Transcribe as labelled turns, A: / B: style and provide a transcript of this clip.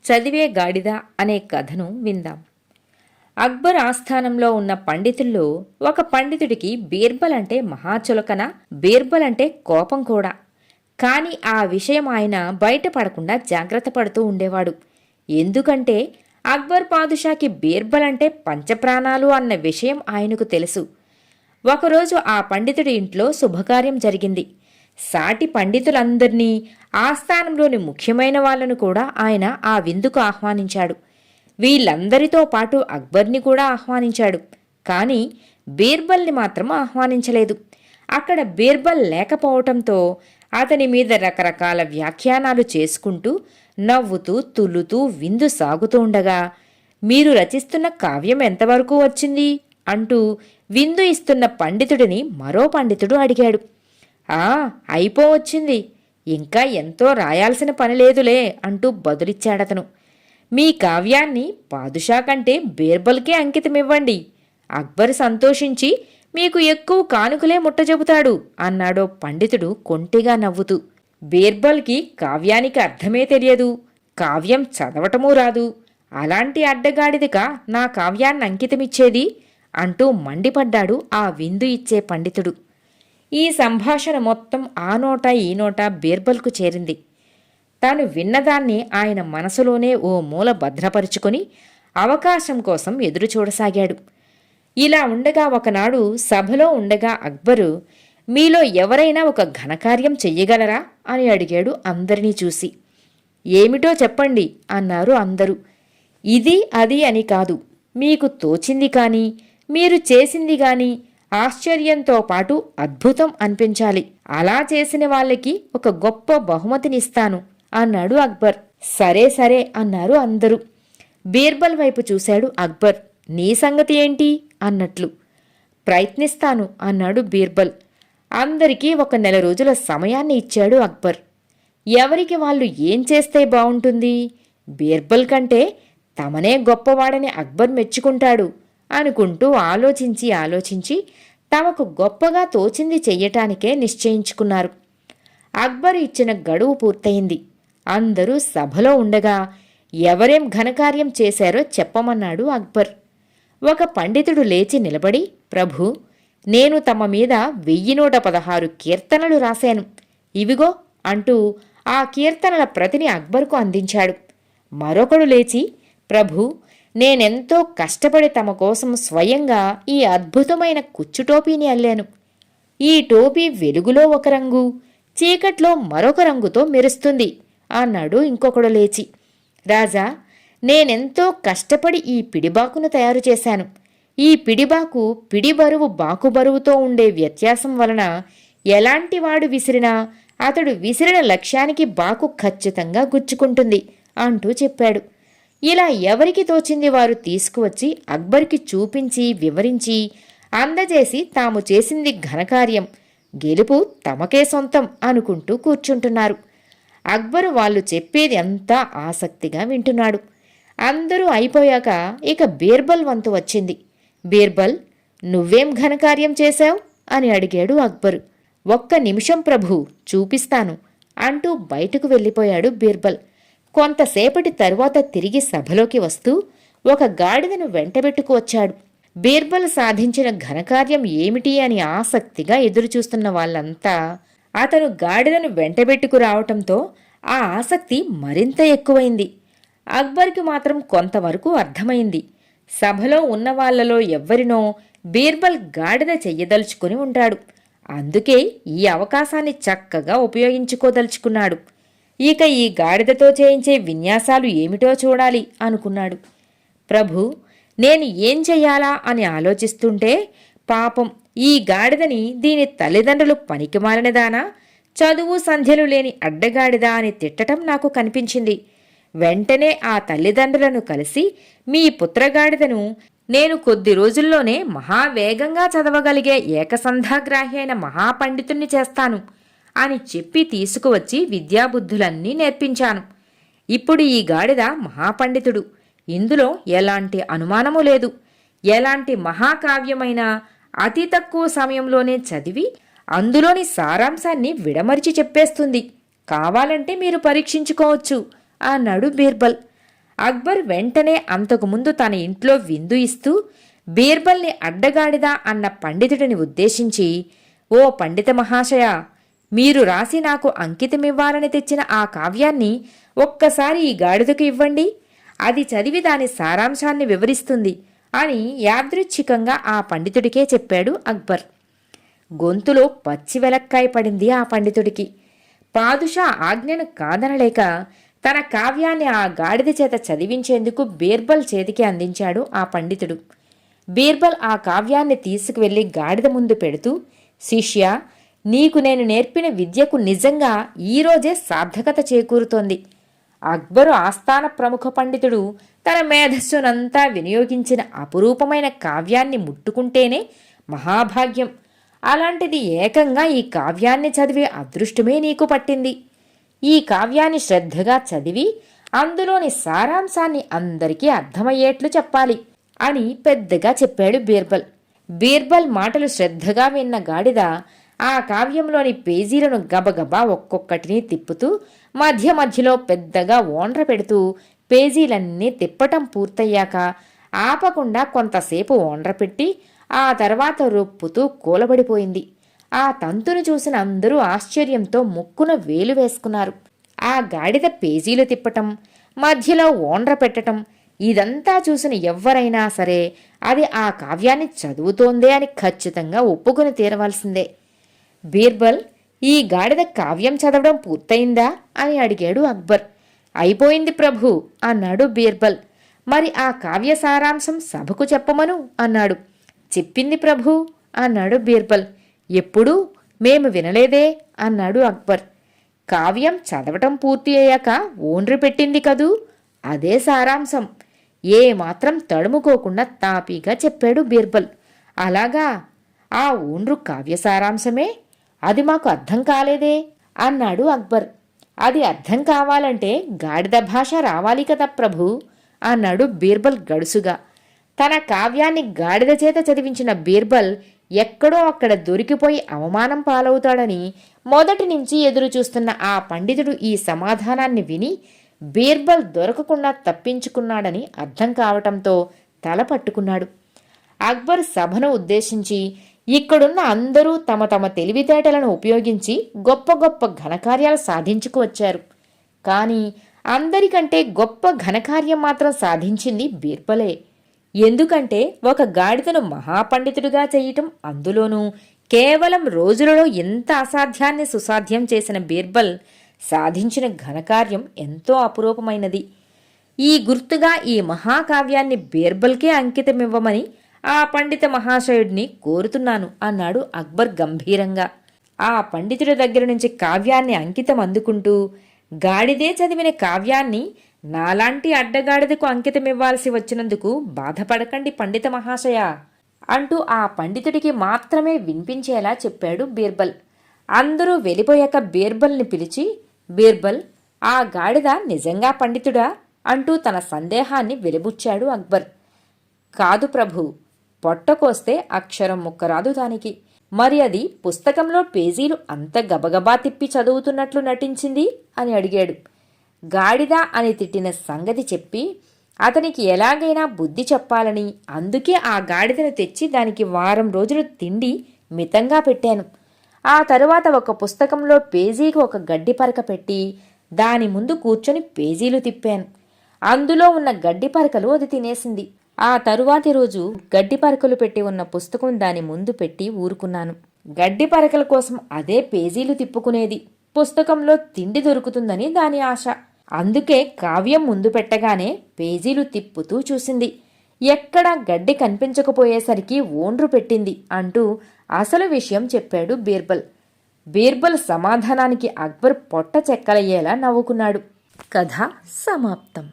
A: చదివే గాడిద అనే కథను విందాం. అక్బర్ ఆస్థానంలో ఉన్న పండితుల్లో ఒక పండితుడికి బీర్బల్ అంటే మహాచులకన, బీర్బల్ అంటే కోపం కూడా. కాని ఆ విషయం ఆయన బయటపడకుండా జాగ్రత్త పడుతూ ఉండేవాడు. ఎందుకంటే అక్బర్ పాదుషాకి బీర్బల్ అంటే పంచప్రాణాలు అన్న విషయం ఆయనకు తెలుసు. ఒకరోజు ఆ పండితుడి ఇంట్లో శుభకార్యం జరిగింది. సాటి పండితులందర్నీ, ఆస్థానంలోని ముఖ్యమైన వాళ్లను కూడా ఆయన ఆ విందుకు ఆహ్వానించాడు. వీళ్ళందరితో పాటు అక్బర్ని కూడా ఆహ్వానించాడు. కాని బీర్బల్ని మాత్రం ఆహ్వానించలేదు. అక్కడ బీర్బల్ లేకపోవటంతో అతని మీద రకరకాల వ్యాఖ్యానాలు చేసుకుంటూ, నవ్వుతూ తుల్లుతూ విందు సాగుతూ ఉండగా, మీరు రచిస్తున్న కావ్యం ఎంతవరకు వచ్చింది అంటూ విందు ఇస్తున్న పండితుడిని మరో పండితుడు అడిగాడు. అయిపోవచ్చింది, ఇంకా ఎంతో రాయాల్సిన పనిలేదులే అంటూ బదులిచ్చాడతను. మీ కావ్యాన్ని పాదుషా కంటే బీర్బల్కే అంకితమివ్వండి. అక్బర్ సంతోషించి మీకు ఎక్కువ కానుకలే ముట్టజెబుతాడు అన్నాడో పండితుడు కొంటెగా నవ్వుతూ. బీర్బల్కి కావ్యానికి అర్థమే తెలియదు, కావ్యం చదవటమూ రాదు. అలాంటి అడ్డగాడిదిక నా కావ్యాన్ని అంకితమిచ్చేది అంటూ మండిపడ్డాడు ఆ విందు ఇచ్చే పండితుడు. ఈ సంభాషణ మొత్తం ఆ నోట ఈ నోట బీర్బల్కు చేరింది. తాను విన్నదాన్ని ఆయన మనసులోనే ఓ మూల భద్రపరుచుకొని అవకాశం కోసం ఎదురుచూడసాగాడు. ఇలా ఉండగా ఒకనాడు సభలో ఉండగా అక్బరు, మీలో ఎవరైనా ఒక ఘనకార్యం చెయ్యగలరా అని అడిగాడు అందరినీ చూసి. ఏమిటో చెప్పండి అన్నారు అందరూ. ఇది అది అని కాదు, మీకు తోచింది కానీ, మీరు చేసింది గాని ఆశ్చర్యంతో పాటు అద్భుతం అనిపించాలి. అలా చేసిన వాళ్ళకి ఒక గొప్ప బహుమతినిస్తాను అన్నాడు అక్బర్. సరే సరే అన్నారు అందరూ. బీర్బల్ వైపు చూశాడు అక్బర్. నీ సంగతి ఏంటి అన్నట్లు. ప్రయత్నిస్తాను అన్నాడు బీర్బల్. అందరికీ 1 నెల రోజుల సమయాన్ని ఇచ్చాడు అక్బర్. ఎవరికి వాళ్ళు ఏం చేస్తే బావుంటుంది? బీర్బల్ కంటే తమనే గొప్పవాడని అక్బర్ మెచ్చుకుంటాడు అనుకుంటూ ఆలోచించి తమకు గొప్పగా తోచింది చెయ్యటానికే నిశ్చయించుకున్నారు. అక్బర్ ఇచ్చిన గడువు పూర్తయింది. అందరూ సభలో ఉండగా ఎవరేం ఘనకార్యం చేశారో చెప్పమన్నాడు అక్బర్. ఒక పండితుడు లేచి నిలబడి, ప్రభూ, నేను తమ మీద 1116 కీర్తనలు రాశాను, ఇవిగో అంటూ ఆ కీర్తనల ప్రతిని అక్బర్కు అందించాడు. మరొకడు లేచి, ప్రభూ, నేనెంతో కష్టపడి తమ కోసం స్వయంగా ఈ అద్భుతమైన కుచ్చుటోపీని అల్లాను. ఈ టోపీ వెలుగులో ఒక రంగు, చీకట్లో మరొక రంగుతో మెరుస్తుంది అన్నాడు ఇంకొకడు లేచి. రాజా, నేనెంతో కష్టపడి ఈ పిడిబాకును తయారు చేశాను. ఈ పిడిబాకు పిడి బరువు బాకు బరువుతో ఉండే వ్యత్యాసం వలన ఎలాంటి వాడు విసిరినా అతడు విసిరిన లక్ష్యానికి బాకు ఖచ్చితంగా గుచ్చుకుంటుంది అంటూ చెప్పాడు. ఇలా ఎవరికి తోచింది వారు తీసుకువచ్చి అక్బర్కి చూపించి వివరించి అందజేసి తాము చేసింది ఘనకార్యం, గెలుపు తమకే సొంతం అనుకుంటూ కూర్చుంటున్నారు. అక్బరు వాళ్ళు చెప్పేది అంతా ఆసక్తిగా వింటున్నాడు. అందరూ అయిపోయాక ఇక బీర్బల్ వంతు వచ్చింది. బీర్బల్, నువ్వేం ఘనకార్యం చేశావు అని అడిగాడు అక్బరు. 1 నిమిషం ప్రభూ, చూపిస్తాను అంటూ బయటకు వెళ్ళిపోయాడు బీర్బల్. కొంతసేపటి తరువాత తిరిగి సభలోకి వస్తూ ఒక గాడిదను వెంటబెట్టుకు వచ్చాడు. బీర్బల్ సాధించిన ఘనకార్యం ఏమిటి అని ఆసక్తిగా ఎదురుచూస్తున్న వాళ్ళంతా అతను గాడిదను వెంటబెట్టుకు రావటంతో ఆ ఆసక్తి మరింత ఎక్కువైంది. అక్బర్కి మాత్రం కొంతవరకు అర్థమైంది. సభలో ఉన్నవాళ్లలో ఎవ్వరినో బీర్బల్ గాడిద చెయ్యదలుచుకుని ఉంటాడు. అందుకే ఈ అవకాశాన్ని చక్కగా ఉపయోగించుకోదలుచుకున్నాడు. ఇక ఈ గాడిదతో చేయించే విన్యాసాలు ఏమిటో చూడాలి అనుకున్నాడు. ప్రభూ, నేను ఏం చెయ్యాలా అని ఆలోచిస్తుంటే పాపం ఈ గాడిదని దీని తల్లిదండ్రులు పనికిమాలినదానా, చదువు సంధ్యలు లేని అడ్డగాడిదా అని తిట్టటం నాకు కనిపించింది. వెంటనే ఆ తల్లిదండ్రులను కలిసి మీ పుత్రగాడిదను నేను కొద్ది రోజుల్లోనే మహావేగంగా చదవగలిగే ఏకసంధాగ్రాహి అయిన మహాపండితుణ్ణి చేస్తాను అని చెప్పి తీసుకువచ్చి విద్యాబుద్ధులన్నీ నేర్పించాను. ఇప్పుడు ఈ గాడిద మహాపండితుడు, ఇందులో ఎలాంటి అనుమానము లేదు. ఎలాంటి మహాకావ్యమైనా అతి తక్కువ సమయంలోనే చదివి అందులోని సారాంశాన్ని విడమరిచి చెప్పేస్తుంది. కావాలంటే మీరు పరీక్షించుకోవచ్చు అన్నాడు బీర్బల్. అక్బర్ వెంటనే అంతకుముందు తన ఇంట్లో విందు ఇస్తూ బీర్బల్ని అడ్డగాడిదా అన్న పండితుడిని ఉద్దేశించి, ఓ పండిత మహాశయ, మీరు రాసి నాకు అంకితమివ్వాలని తెచ్చిన ఆ కావ్యాన్ని ఒక్కసారి ఈ గాడిదకు ఇవ్వండి, అది చదివి దాని సారాంశాన్ని వివరిస్తుంది అని యాదృచ్ఛికంగా ఆ పండితుడికే చెప్పాడు అక్బర్. గొంతులో పచ్చి వెలక్కాయ పడింది ఆ పండితుడికి. పాదుషా ఆజ్ఞను కాదనలేక తన కావ్యాన్ని ఆ గాడిద చేత చదివించేందుకు బీర్బల్ చేతికి అందించాడు ఆ పండితుడు. బీర్బల్ ఆ కావ్యాన్ని తీసుకువెళ్లి గాడిద ముందు పెడుతూ, శిష్యా, నీకు నేను నేర్పిన విద్యకు నిజంగా ఈరోజే సార్థకత చేకూరుతోంది. అక్బరు ఆస్థాన ప్రముఖ పండితుడు తన మేధస్సునంతా వినియోగించిన అపురూపమైన కావ్యాన్ని ముట్టుకుంటేనే మహాభాగ్యం. అలాంటిది ఏకంగా ఈ కావ్యాన్ని చదివే అదృష్టమే నీకు పట్టింది. ఈ కావ్యాన్ని శ్రద్ధగా చదివి అందులోని సారాంశాన్ని అందరికీ అర్థమయ్యేట్లు చెప్పాలి అని పెద్దగా చెప్పాడు బీర్బల్. బీర్బల్ మాటలు శ్రద్ధగా విన్న గాడిద ఆ కావ్యంలోని పేజీలను గబగబా ఒక్కొక్కటిని తిప్పుతూ మధ్య మధ్యలో పెద్దగా ఓండ్ర పెడుతూ పేజీలన్నీ తిప్పటం పూర్తయ్యాక ఆపకుండా కొంతసేపు ఓండ్ర పెట్టి ఆ తర్వాత రొప్పుతూ కూలబడిపోయింది. ఆ తంతును చూసిన అందరూ ఆశ్చర్యంతో ముక్కున వేలు వేసుకున్నారు. ఆ గాడిద పేజీలు తిప్పటం, మధ్యలో ఓండ్ర పెట్టటం ఇదంతా చూసిన ఎవ్వరైనా సరే అది ఆ కావ్యాన్ని చదువుతోందే అని ఖచ్చితంగా ఒప్పుకొని తీరవలసిందే. బీర్బల్, ఈ గాడిద కావ్యం చదవడం పూర్తయిందా అని అడిగాడు అక్బర్. అయిపోయింది ప్రభు అన్నాడు బీర్బల్. మరి ఆ కావ్య సారాంశం సభకు చెప్పమను అన్నాడు. చెప్పింది ప్రభు అన్నాడు బీర్బల్. ఎప్పుడు? మేము వినలేదే అన్నాడు అక్బర్. కావ్యం చదవటం పూర్తి అయ్యాక ఓండ్రి పెట్టింది కదూ, అదే సారాంశం. ఏమాత్రం తడుముకోకుండా తాపీగా చెప్పాడు బీర్బల్. అలాగా, ఆ ఓండ్రు కావ్య సారాంశమే? అది మాకు అర్థం కాలేదే అన్నాడు అక్బర్. అది అర్థం కావాలంటే గాడిద భాష రావాలి కదా ప్రభు అన్నాడు బీర్బల్ గడుసుగా. తన కావ్యాన్ని గాడిద చేత చదివించిన బీర్బల్ ఎక్కడో అక్కడ దొరికిపోయి అవమానం పాలవుతాడని మొదటి నుంచి ఎదురు చూస్తున్న ఆ పండితుడు ఈ సమాధానాన్ని విని బీర్బల్ దొరకకుండా తప్పించుకున్నాడని అర్థం కావటంతో తల పట్టుకున్నాడు. అక్బర్ సభను ఉద్దేశించి, ఇక్కడున్న అందరూ తమ తమ తెలివితేటలను ఉపయోగించి గొప్ప గొప్ప ఘనకార్యాలు సాధించుకువచ్చారు. కానీ అందరికంటే గొప్ప ఘనకార్యం మాత్రం సాధించింది బీర్బలే. ఎందుకంటే ఒక గాడిదను మహాపండితుడిగా చేయటం, అందులోనూ కేవలం రోజులలో ఎంత అసాధ్యాన్ని సుసాధ్యం చేసిన బీర్బల్ సాధించిన ఘనకార్యం ఎంతో అపురూపమైనది. ఈ గుర్తుగా ఈ మహాకావ్యాన్ని బీర్బల్కే అంకితమివ్వమని ఆ పండిత మహాశయుడిని కోరుతున్నాను అన్నాడు అక్బర్ గంభీరంగా. ఆ పండితుడి దగ్గర నుంచి కావ్యాన్ని అంకితం అందుకుంటూ, గాడిదే చదివిన కావ్యాన్ని నాలాంటి అడ్డగాడిదకు అంకితమివ్వాల్సి వచ్చినందుకు బాధపడకండి పండిత మహాశయ అంటూ ఆ పండితుడికి మాత్రమే వినిపించేలా చెప్పాడు బీర్బల్. అందరూ వెళ్ళిపోయాక బీర్బల్ని పిలిచి, బీర్బల్, ఆ గాడిద నిజంగా పండితుడా అంటూ తన సందేహాన్ని వెలిబుచ్చాడు అక్బర్. కాదు ప్రభు, పొట్టకోస్తే అక్షరం ముక్కరాదు దానికి. మరి అది పుస్తకంలో పేజీలు అంత గబగబా తిప్పి చదువుతున్నట్లు నటించింది అని అడిగాడు. గాడిద అని తిట్టిన సంగతి చెప్పి అతనికి ఎలాగైనా బుద్ధి చెప్పాలని అందుకే ఆ గాడిదను తెచ్చి దానికి వారం రోజులు తిండి మితంగా పెట్టాను. ఆ తరువాత ఒక పుస్తకంలో పేజీకి ఒక గడ్డి పరక పెట్టి దాని ముందు కూర్చొని పేజీలు తిప్పాను. అందులో ఉన్న గడ్డి పరకలు అది తినేసింది. ఆ తరువాతి రోజు గడ్డి పరకలు పెట్టి ఉన్న పుస్తకం దాని ముందు పెట్టి ఊరుకున్నాను. గడ్డి పరకల కోసం అదే పేజీలు తిప్పుకునేది. పుస్తకంలో తిండి దొరుకుతుందని దాని ఆశ. అందుకే కావ్యం ముందు పెట్టగానే పేజీలు తిప్పుతూ చూసింది. ఎక్కడా గడ్డి కనిపించకపోయేసరికి ఓండ్రు పెట్టింది అంటూ అసలు విషయం చెప్పాడు బీర్బల్. బీర్బల్ సమాధానానికి అక్బర్ పొట్ట చెక్కలయ్యేలా నవ్వుకున్నాడు. కథ సమాప్తం.